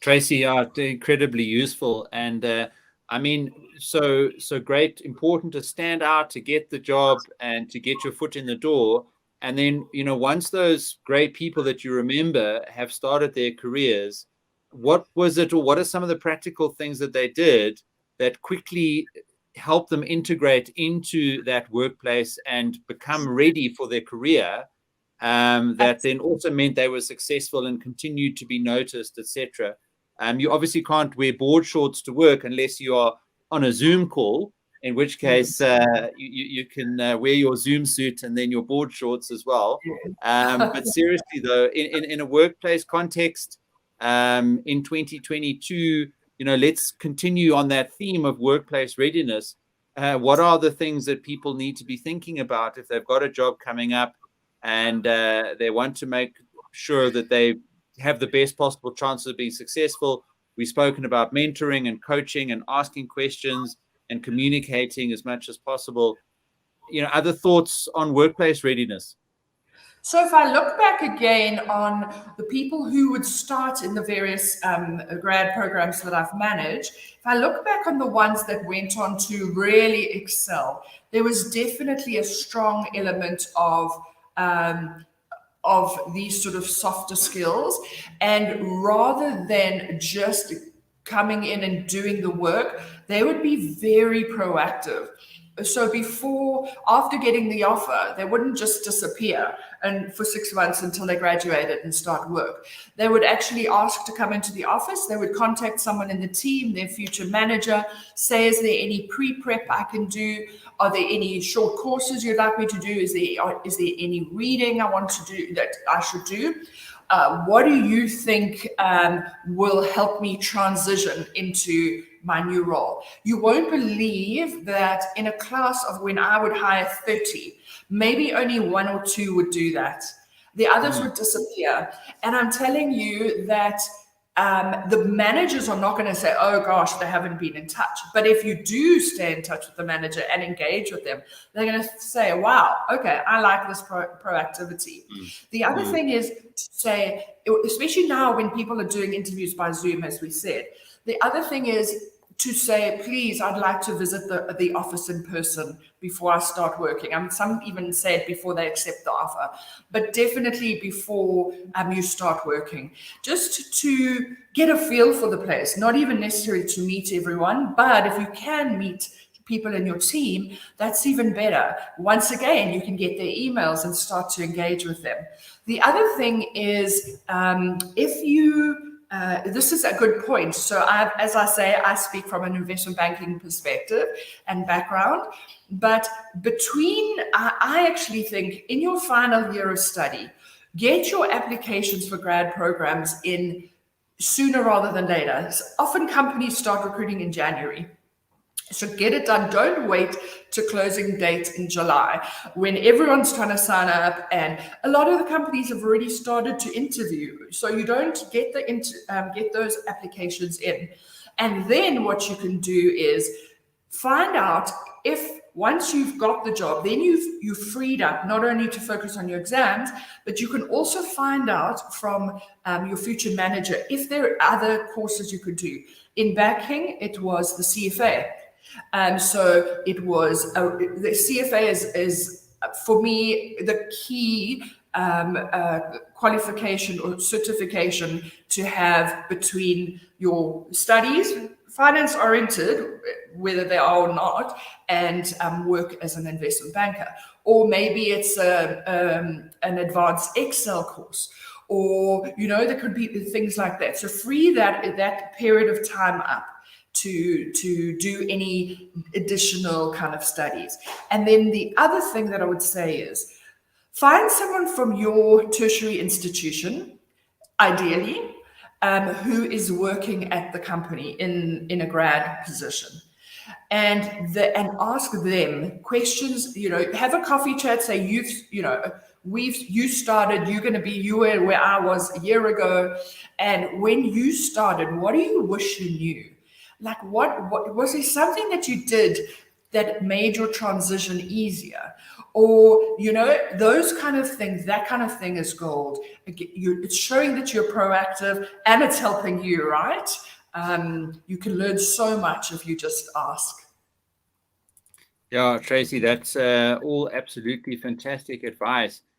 Tracy, incredibly useful. And I mean, so great, important to stand out, to get the job and to get your foot in the door. And then, once those great people that you remember have started their careers, what was it, or what are some of the practical things that they did that quickly helped them integrate into that workplace and become ready for their career? That then also meant they were successful and continued to be noticed, etc. You obviously can't wear board shorts to work unless you are on a Zoom call, in which case you can wear your Zoom suit and then your board shorts as well. But seriously, though, in a workplace context, in 2022, let's continue on that theme of workplace readiness. What are the things that people need to be thinking about if they've got a job coming up and they want to make sure that they have the best possible chance of being successful? We've spoken about mentoring and coaching and asking questions and communicating as much as possible. Other thoughts on workplace readiness? So if I look back again on the people who would start in the various grad programs that I've managed, if I look back on the ones that went on to really excel, there was definitely a strong element of these sort of softer skills. And rather than just coming in and doing the work, they would be very proactive. So after getting the offer, they wouldn't just disappear and for 6 months until they graduated and start work. They would actually ask to come into the office. They would contact someone in the team, their future manager, say, is there any pre-prep I can do? Are there any short courses you'd like me to do? Is there any reading I want to do that I should do? What do you think will help me transition into my new role? You won't believe that in a class of when I would hire 30, maybe only 1 or 2 would do that. The others would disappear. And I'm telling you that the managers are not going to say, oh gosh, they haven't been in touch. But if you do stay in touch with the manager and engage with them, they're going to say, wow, okay, I like this proactivity. The other thing is to say, especially now when people are doing interviews by Zoom, as we said, the other thing is to say, please, I'd like to visit the office in person before I start working. Some even say it before they accept the offer, but definitely before you start working, just to get a feel for the place, not even necessarily to meet everyone, but if you can meet people in your team, that's even better. Once again, you can get their emails and start to engage with them. The other thing is this is a good point. So as I say, I speak from an investment banking perspective and background, but I actually think in your final year of study, get your applications for grad programs in sooner rather than later. So often companies start recruiting in January. So get it done. Don't wait to closing date in July when everyone's trying to sign up, and a lot of the companies have already started to interview. So you don't get get those applications in, and then what you can do is find out if once you've got the job, then you've freed up not only to focus on your exams, but you can also find out from your future manager if there are other courses you could do. In banking, it was the CFA. So it was the CFA is for me the key qualification or certification to have between your studies, finance oriented, whether they are or not, and work as an investment banker. Or maybe it's an advanced Excel course, or there could be things like that. So free that period of time up to do any additional kind of studies. And then the other thing that I would say is find someone from your tertiary institution, ideally, who is working at the company in a grad position, and ask them questions. Have a coffee chat. Say you started. You were where I was a year ago, and when you started, what do you wish you knew? Like, what was there something that you did that made your transition easier, or those kind of things. That kind of thing is gold. It's showing that you're proactive and it's helping you, right? You can learn so much if you just ask. Yeah, Tracy, that's all absolutely fantastic advice.